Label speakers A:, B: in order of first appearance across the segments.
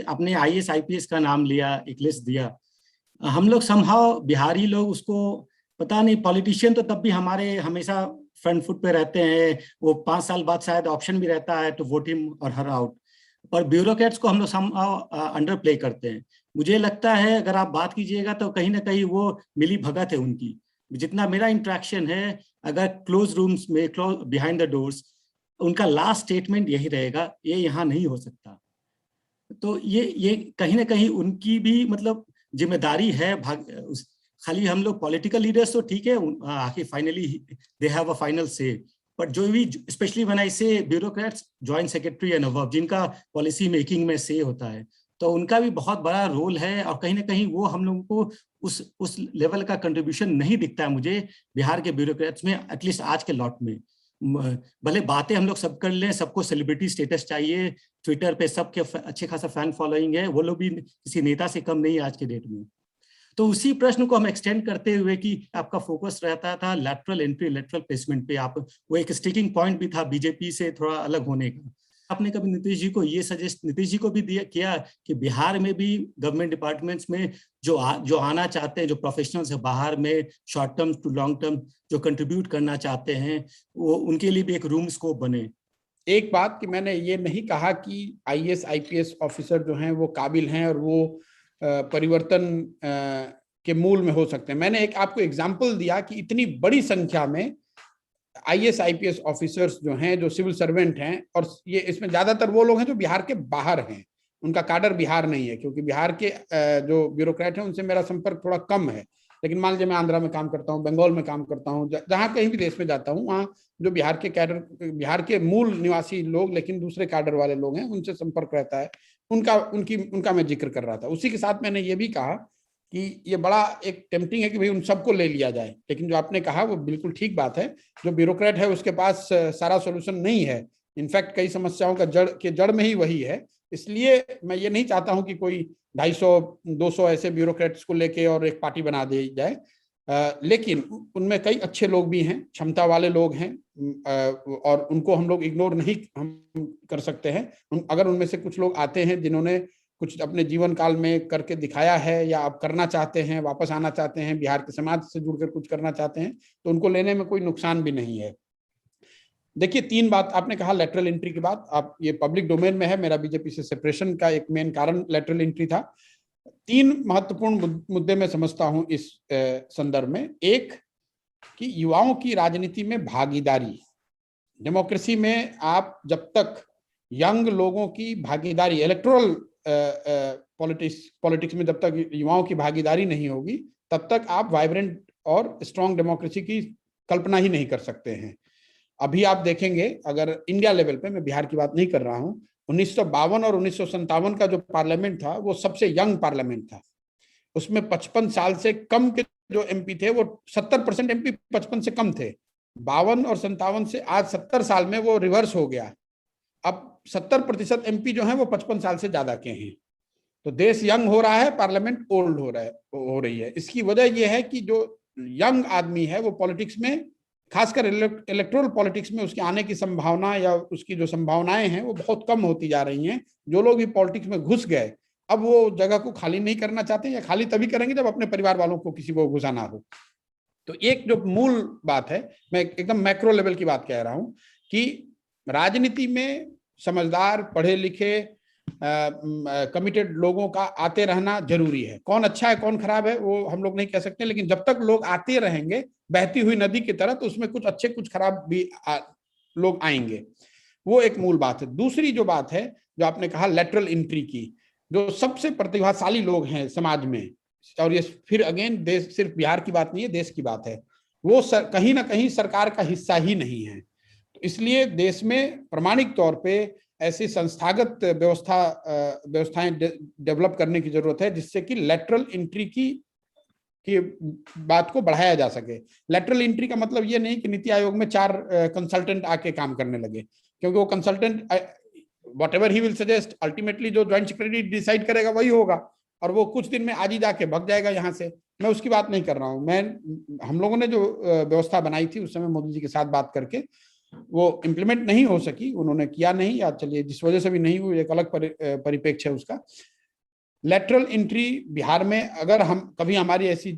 A: आपने IAS IPS का नाम लिया, एक लिस्ट दिया। हम लोग समहाउ बिहारी लोग उसको, पता नहीं, पॉलिटिशियन तो तब भी हमारे हमेशा फ्रंट फुट पे रहते हैं, वो 5 साल बाद शायद ऑप्शन भी रहता है टू वोट हिम और हर आउट, पर ब्यूरोक्रेट्स को हम लोग समहाउ अंडर प्ले करते हैं। मुझे लगता है अगर आप बात कीजिएगा तो कहीं ना कहीं वो मिली भगत है उनकी। जितना मेरा इंट्रैक्शन है, अगर क्लोज रूम्स में, क्लोज बिहाइंड द डोर्स, उनका लास्ट स्टेटमेंट यही रहेगा, ये यहाँ नहीं हो सकता। तो ये कहीं ना कहीं उनकी भी मतलब जिम्मेदारी है। खाली हम लोग पॉलिटिकल लीडर्स तो ठीक है, आखिर finally they have a final से, बट जो भी स्पेशली व्हेन आई से bureaucrats, joint secretary and above, जिनका पॉलिसी मेकिंग में से होता है, तो उनका भी बहुत बड़ा रोल है। और कहीं ना कहीं वो हम लोगों को उस लेवल का कंट्रीब्यूशन नहीं दिखता है मुझे बिहार के ब्यूरोक्रेट्स में, एटलीस्ट आज के लॉट में। भले बातें हम लोग सब कर लें, सबको सेलिब्रिटी स्टेटस चाहिए, ट्विटर पे सबके अच्छे खासा फैन फॉलोइंग है, वो लोग भी किसी नेता से कम नहीं है आज के डेट में। तो उसी प्रश्न को हम एक्सटेंड करते हुए कि आपका फोकस रहता था लैटरल एंट्री, लैटरल प्लेसमेंट पे, आप वो एक स्टिकिंग पॉइंट भी था बीजेपी से थोड़ा अलग होने का। आपने कभी नीतीश जी को ये सजेस्ट, नीतीश जी को भी दिया किया कि बिहार में भी गवर्नमेंट डिपार्टमेंट्स में जो आना चाहते हैं, जो प्रोफेशनल्स है बाहर में, short term to long term जो कंट्रीब्यूट करना चाहते हैं, वो उनके लिए भी एक रूम स्कोप बने?
B: एक बात कि मैंने ये नहीं कहा कि आईएएस आईपीएस ऑफिसर जो हैं वो काबिल हैं और वो परिवर्तन के मूल में हो सकते हैं। मैंने एक आपको एग्जाम्पल दिया कि इतनी बड़ी संख्या में आईएएस आईपीएस ऑफिसर्स जो हैं, जो सिविल सर्वेंट हैं, और ये इसमें ज्यादातर वो लोग हैं जो बिहार के बाहर हैं, उनका काडर बिहार नहीं है, क्योंकि बिहार के जो ब्यूरोक्रेट हैं उनसे मेरा संपर्क थोड़ा कम है। लेकिन मान लीजिए मैं आंध्रा में काम करता हूँ, बंगाल में काम करता हूँ, जहाँ कहीं भी देश में जाता हूँ, वहाँ जो बिहार के कैडर, बिहार के मूल निवासी लोग लेकिन दूसरे कैडर वाले लोग हैं, उनसे संपर्क रहता है। उनका मैं जिक्र कर रहा था। उसी के साथ मैंने ये भी कहा कि ये बड़ा एक टेम्पटिंग है कि भाई उन सबको ले लिया जाए, लेकिन जो आपने कहा वो बिल्कुल ठीक बात है। जो ब्यूरोक्रेट है उसके पास सारा सोल्यूशन नहीं है, इनफैक्ट कई समस्याओं का जड़ में ही वही है। इसलिए मैं ये नहीं चाहता हूं कि कोई 250-200 ऐसे ब्यूरोक्रेट्स को लेके और एक पार्टी बना दी जाए, लेकिन उनमें कई अच्छे लोग भी हैं, क्षमता वाले लोग हैं, और उनको हम लोग इग्नोर नहीं हम कर सकते हैं। अगर उनमें से कुछ लोग आते हैं जिन्होंने कुछ अपने जीवन काल में करके दिखाया है, या आप करना चाहते हैं, वापस आना चाहते हैं, बिहार के समाज से जुड़कर कुछ करना चाहते हैं, तो उनको लेने में कोई नुकसान भी नहीं है। देखिए, 3 बात आपने कहा लेटरल एंट्री की बात, आप ये पब्लिक डोमेन में है, मेरा बीजेपी से सेपरेशन का एक मेन कारण लेटरल एंट्री था। 3 महत्वपूर्ण मुद्दे मैं समझता हूं इस संदर्भ में। एक, कि युवाओं की राजनीति में भागीदारी। डेमोक्रेसी में आप जब तक यंग लोगों की भागीदारी, इलेक्टोरल पॉलिटिक्स में जब तक युवाओं की भागीदारी नहीं होगी, तब तक आप वाइब्रेंट और स्ट्रॉन्ग डेमोक्रेसी की कल्पना ही नहीं कर सकते हैं। अभी आप देखेंगे, अगर इंडिया लेवल पे, मैं बिहार की बात नहीं कर रहा हूं, 1952 और 1957 का जो पार्लियामेंट था वो सबसे यंग पार्लियामेंट था। उसमें 55 साल से कम के जो एमपी थे, वो 70% एमपी 55 से कम थे। 52 और 57 से आज 70 साल में वो रिवर्स हो गया। अब 70% एमपी जो हैं वो 55 साल से ज्यादा के हैं। तो देश यंग हो रहा है, पार्लियामेंट ओल्ड हो रही है। इसकी वजह यह है कि जो यंग आदमी है वो पॉलिटिक्स में, खासकर इलेक्टोरल पॉलिटिक्स में, उसके आने की संभावना या उसकी जो संभावनाएं हैं वो बहुत कम होती जा रही हैं। जो लोग भी पॉलिटिक्स में घुस गए, अब वो जगह को खाली नहीं करना चाहते, या खाली तभी करेंगे जब अपने परिवार वालों को किसी को घुसाना हो। तो एक जो मूल बात है, मैं एकदम मैक्रो लेवल की बात कह रहा हूं, कि राजनीति में समझदार, पढ़े लिखे, कमिटेड लोगों का आते रहना जरूरी है। कौन अच्छा है कौन खराब है वो हम लोग नहीं कह सकते, लेकिन जब तक लोग आते रहेंगे बहती हुई नदी की तरह, तो उसमें कुछ अच्छे कुछ खराब भी लोग आएंगे। वो एक मूल बात है। दूसरी जो बात है, जो आपने कहा लेटरल एंट्री की, जो सबसे प्रतिभाशाली लोग हैं समाज में, और ये फिर अगेन देश, सिर्फ बिहार की बात नहीं है, देश की बात है, वो कहीं ना कहीं सरकार का हिस्सा ही नहीं है। तो इसलिए देश में प्रामाणिक तौर पे ऐसी संस्थागत व्यवस्थाएं डेवलप करने की जरूरत है, जिससे कि लेटरल एंट्री की बात को बढ़ाया जा सके। लेटरल एंट्री का मतलब ये नहीं कि नीति आयोग में 4 कंसल्टेंट आके काम करने लगे, क्योंकि वो consultant what ever he will suggest, ultimately जो ज्वाइंट सेक्रेटरी डिसाइड करेगा वही होगा, और वो कुछ दिन में आज ही जाके भग जाएगा यहाँ से। मैं उसकी बात नहीं कर रहा हूँ। हम लोगों ने जो व्यवस्था बनाई थी उस समय मोदी जी के साथ बात करके, वो इम्प्लीमेंट नहीं हो सकी, उन्होंने किया नहीं, या चलिए जिस वजह से भी नहीं हुई एक अलग परिप्रेक्ष्य है उसका। लेटरल एंट्री बिहार में अगर हम कभी हमारी ऐसी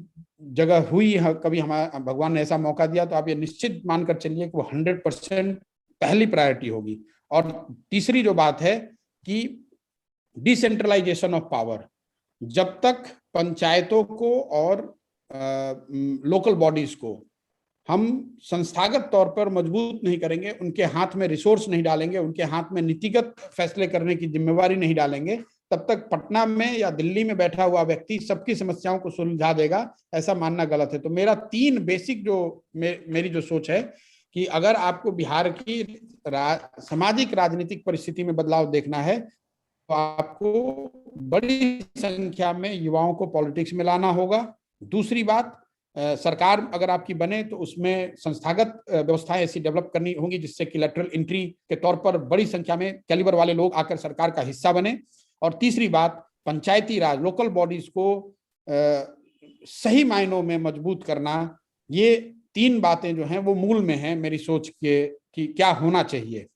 B: जगह हुई, कभी हमारा भगवान ने ऐसा मौका दिया, तो आप ये निश्चित मानकर चलिए कि वो 100% पहली प्रायोरिटी होगी। और तीसरी जो बात है कि डिसेंट्रलाइजेशन ऑफ पावर, जब तक पंचायतों को और लोकल बॉडीज को हम संस्थागत तौर पर मजबूत नहीं करेंगे, उनके हाथ में रिसोर्स नहीं डालेंगे, उनके हाथ में नीतिगत फैसले करने की जिम्मेवारी नहीं डालेंगे, तब तक पटना में या दिल्ली में बैठा हुआ व्यक्ति सबकी समस्याओं को सुलझा देगा, ऐसा मानना गलत है। तो मेरा 3 बेसिक जो मेरी जो सोच है कि अगर आपको बिहार की सामाजिक राजनीतिक परिस्थिति में बदलाव देखना है, तो आपको बड़ी संख्या में युवाओं को पॉलिटिक्स में लाना होगा। दूसरी बात, सरकार अगर आपकी बने तो उसमें संस्थागत व्यवस्थाएं ऐसी डेवलप करनी होंगी जिससे कि लेटरल एंट्री के तौर पर बड़ी संख्या में कैलिबर वाले लोग आकर सरकार का हिस्सा बने। और तीसरी बात, पंचायती राज, लोकल बॉडीज को सही मायनों में मजबूत करना। ये 3 बातें जो हैं वो मूल में हैं मेरी सोच के कि क्या होना चाहिए।